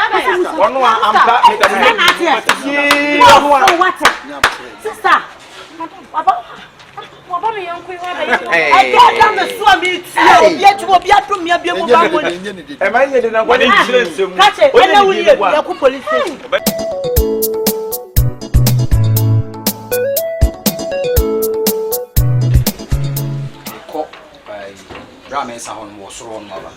One more, I'm what? Sister. Papa me young queen. I got down the swamp. Yet you will be at me. Am I in a wedding? Catch it. I know we are police station. Mansa was wrong, mother.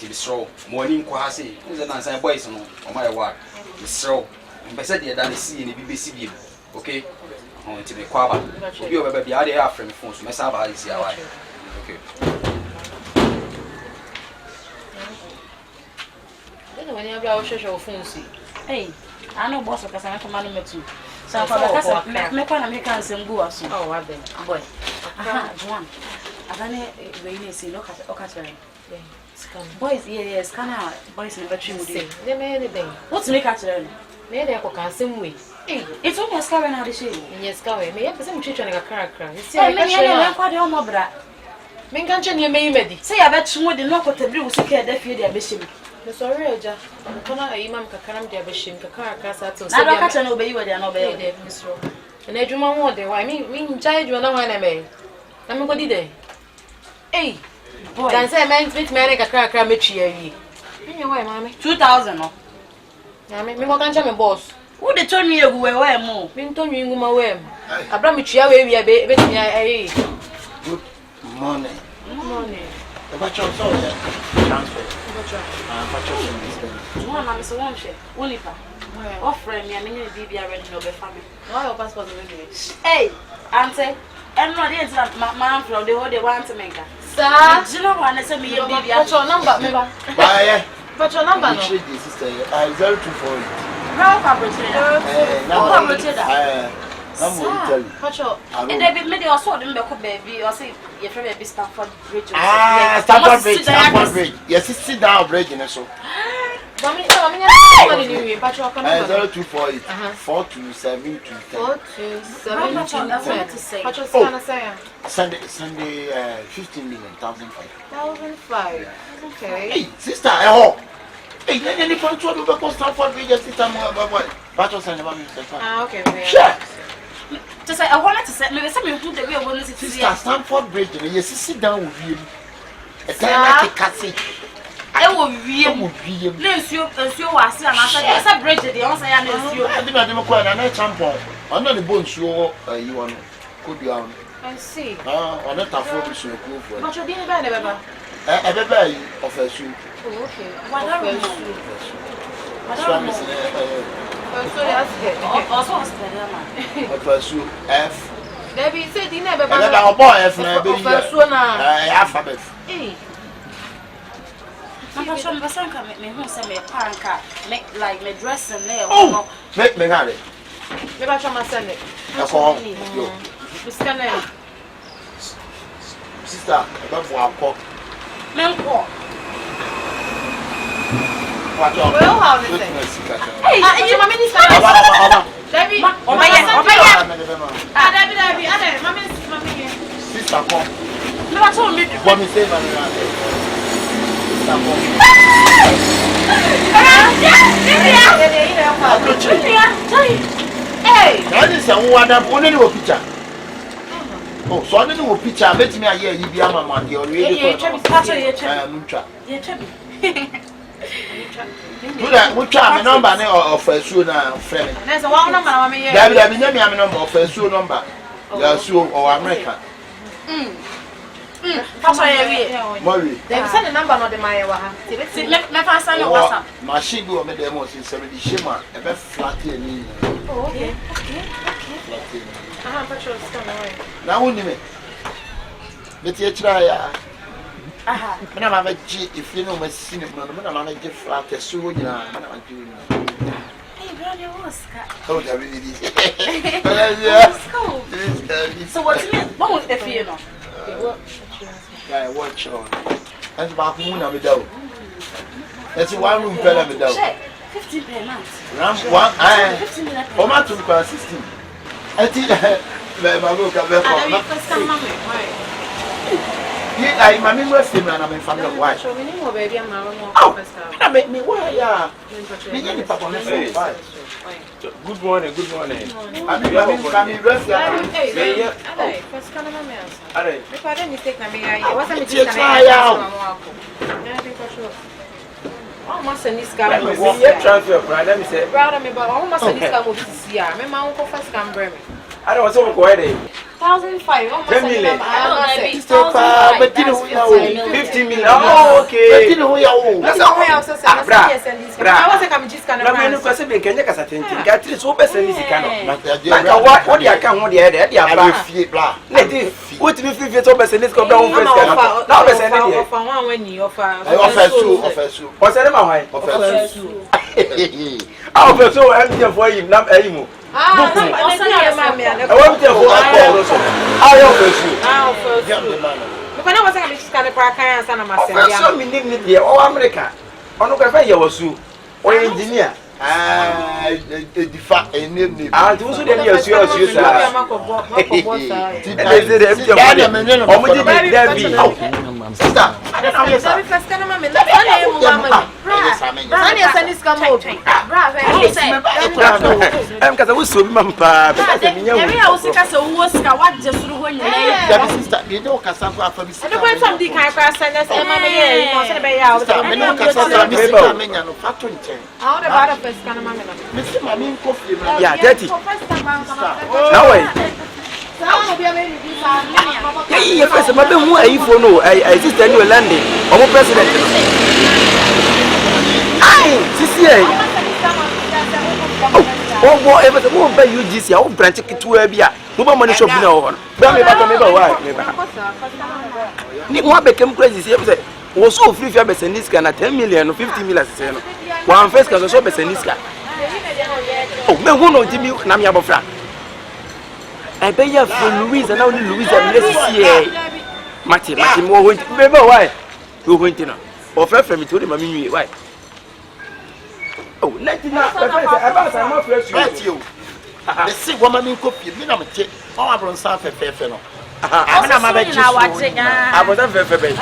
It is so. Morning, Quasi, who's an answer boys on my work. It's so. And by said, that is seeing the BBC. Okay? On to the Quaba. You have the idea from the phone, so Messaba is here. Okay. When you have your social phones, hey, I know boss of Casana command me too. So I'm going to make a some go. Oh, I've been boy. One. I don't know when you see look at Ocatering. Boys, yes, can I? Boys never trim say. They made anything. What's make at learn? Maybe I can some way. It's only a scar and how they say. Yes, go away. May have some children a character. You see, I mean, quite a more brat. Mingan, you may ready. Say, I bet you wouldn't knock what the blue secure that fear their bishop. The sorry, Jack. Can I imam Kakanam their bishop, Kakaka, so I don't catch an obey what they are not obeying. And I do my word, I mean, child, you know when I may. I'm going to hey, boy, then say, man, with me, a cracker, Mitchie. Anyway, mammy, 2,000. I mean, what can you boss? Who they told me you were more? Been told you, my way. I brought me chia away, we are baby. Good morning. Morning. What's your transfer? One, I'm so one share. Oliver. Offering me, I mean, you'll be already no family. Why your passport is hey, Auntie, I'm not here to my man from the whole they want to make her. Sir, do you know what I said? Me, your baby, what's your number? Bye. What's your number? Sister, 0248. How and they made your sword in the baby, or say, your friend be Stanford Bridge. Stanford Bridge. Yes, sit down, bridge in a so. 0248 427 Sunday 15 million 1,500. Okay. Hey, sister, hey, any control over Stanford Bridge, sister, Okay. Sure. To say, I wanted to say, maybe something who the real one is sister Stanford Bridge, and yes, sit down with you. A time like a cat. I will be able to bless you as you are saying. I said, Bridget, the answer is you. I didn't quite a champion. I'm not the bones you want. Could be on. I see. On a tough for you. But you didn't buy the baby of a shoe. Okay. What are you? Also, pursue F. Baby said, you never buy a boy F. Alphabet. I'm sure my son can make me who send me a panka, make like my dress and nail. Oh, make me have it. Maybe I shall my send it. That's all. Sister, about for our cock. Menko. What well, how is it? Hey, you my minister. Debbie, sister, come. No, I told me. What me say, man? Hey, that is a one picture. Oh, so I didn't know picture. I bet me a year you be a man. You're really good. Do that. Which are number of a shoe now, friend? There's a one number. There will be no number of a shoe number. Your shoe or American. Murray. They send a number on the Maya. Machine go make them was in 70 shima, a bit flat here. Oh, okay. Now, only me. But you try. I'm a G if you know my cinema, I'm a G flat as soon as I'm doing. Hey, brother, what's Oh, that really is. so what's it? What was the fear? Watch on. That's about moon of a dough. That's 1 room per every dough. 15 per month. Ram 1 for my 2 per 16. I think I look at I mammy was him and I'm in family of wife. So we need more baby and my Oh, I make me why, Good morning, good morning. I mean, family rest. First can I mail? Are If I didn't mistake, I wasn't try out. Almost a nice let me see your transfer, let me say. Rather me, but almost a nice of this year. My uncle first can bring me. I don't want to go ahead. 1,500. Almost 10 million. But 50 million. Oh, okay. That's how I also said. I was like, I'm just going to run. I'm going to say, can you get a got this open service? What do you account? What do you have? What do you feel it's open service? Come down first. Now, let's send it for one when you offer. What's the name? I'll be so empty for him, not anymore. I want to go. I'll first you. When I was a kind of crack, I am myself. So many dignity or America. On the you was you or engineer. A name. I do so that you yeah, dirty. Now wait. Yeah, first, I'm I just tell you landing. I'm a president. Oh, ever the more by you this year, I'll branch it to a beer. No money shop now. What became crazy? Was so free for Besseniska and 10 million or 50 million. One first can also Besseniska. Oh, men who know Jimmy Namia Bofra. I pay you for Louise and only Louise and Leslie. Matty, more went. Remember why? You went in. Or from me to him, I mean, why? Oh, let it not. I'm not fresh. You. The sick woman in copy. You know, I'm from South Fellow. I was a very baby.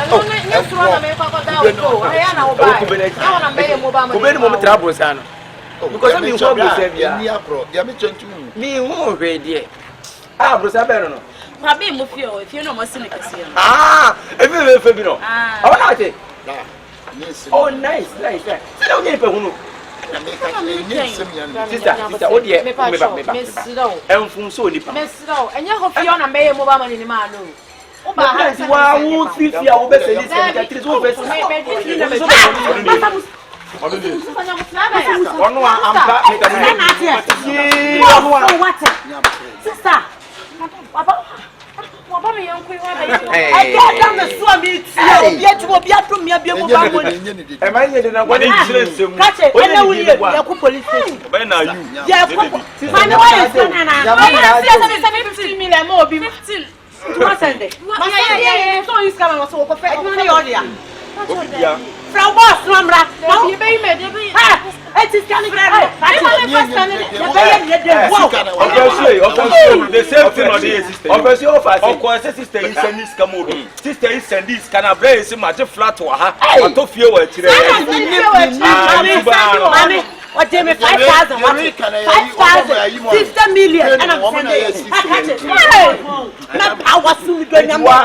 Because I'm me who ready. Ah, Bruce, Probably move you if you know more cynical. ah, every Fabino. Oh, nice. Sister, oh dear, I'm from so deep. And you hope you're on a mayor mobile in the man. Or give me 5,000, 5,000, 50 million, and I'm sending it. I was soon going to walk. I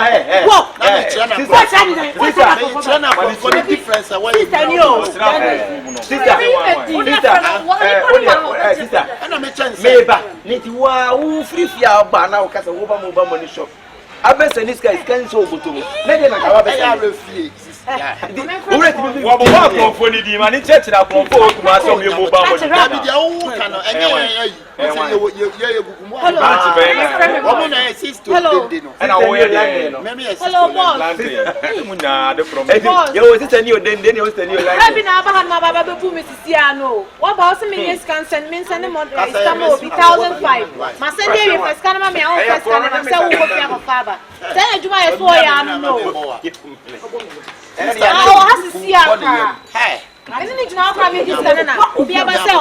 didn't know how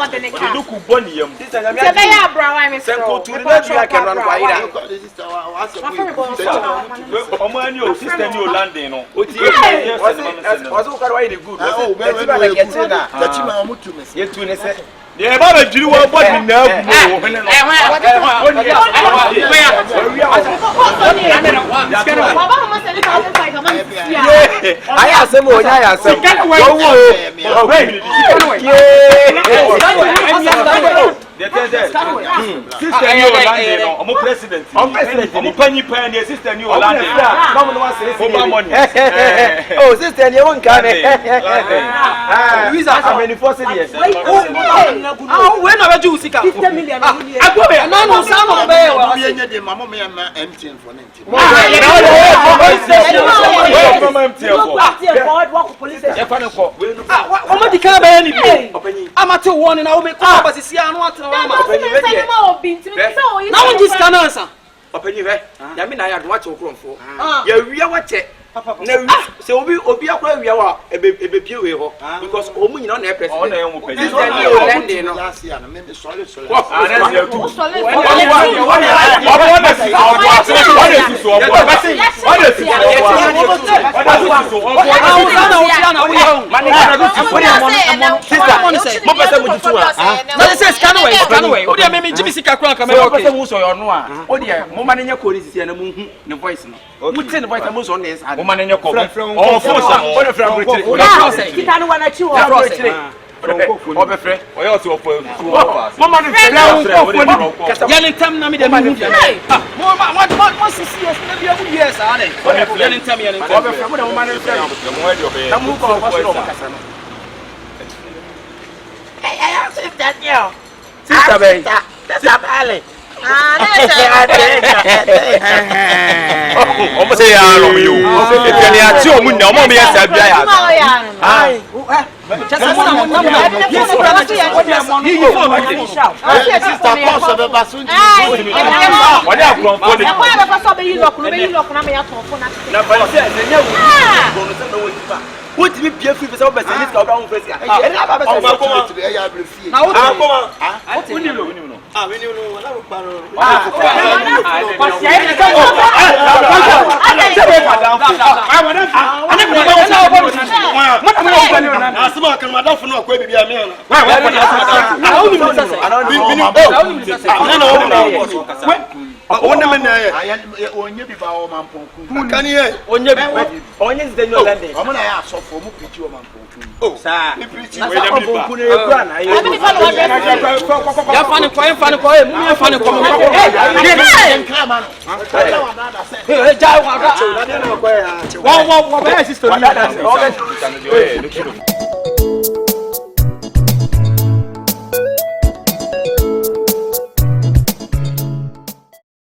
to this. de ne ka Look boni yam. se be ya bra wa me so Senko to the na you can run wide. Omo ani o sister ni o landing no. Was o ka wide good. Oh, very well get na. That you ma mutu me. Ye tu ne se. Ye ba be jiri wo body na agu mo. I asem o nya asem. Sister ni o landing no. Omo president. Omo panyi pan ni sister ni o landing. Oh, sister ni won ka me. Luisa ameni force there. Ah, when I do sika. 50 million. Agobe, no, some of the mama me MTN for 90. I'm at one and I will make up as I want to. Now on this can answer. Open you, I mean, I had watch your crown for. We are what so obi akwa wi awa ebe pie we ho because omu nyina na president on na mu this day ni o landing no last year na me solid Woman in your cover. Oh, for Kita no wana chi wo. Obe frɛ ɔyɛ ɔtɔ ɔpɔ mama no frɛ yɛne tam na me de mu mo sisi na bia mu yes ade yɛne tam obe frɛ mo de mama no frɛ na mu ko ɔkɔ so kasa no sister bɛyi sister bale Omo say ya ro mi o etele ati o mu na omo me yesa bia ya what me pay free for person this ka oba fresh ka e na ba person na what we no wala ro paro onye bi ba o mamponku kan ye onye zide no lande o mo na ya asofo mo preach o mamponku oh sa ni preach we ya mamponku ne ekura na ye ya fani ko mu ya fani ko mo ja wa ga wa ba sister ni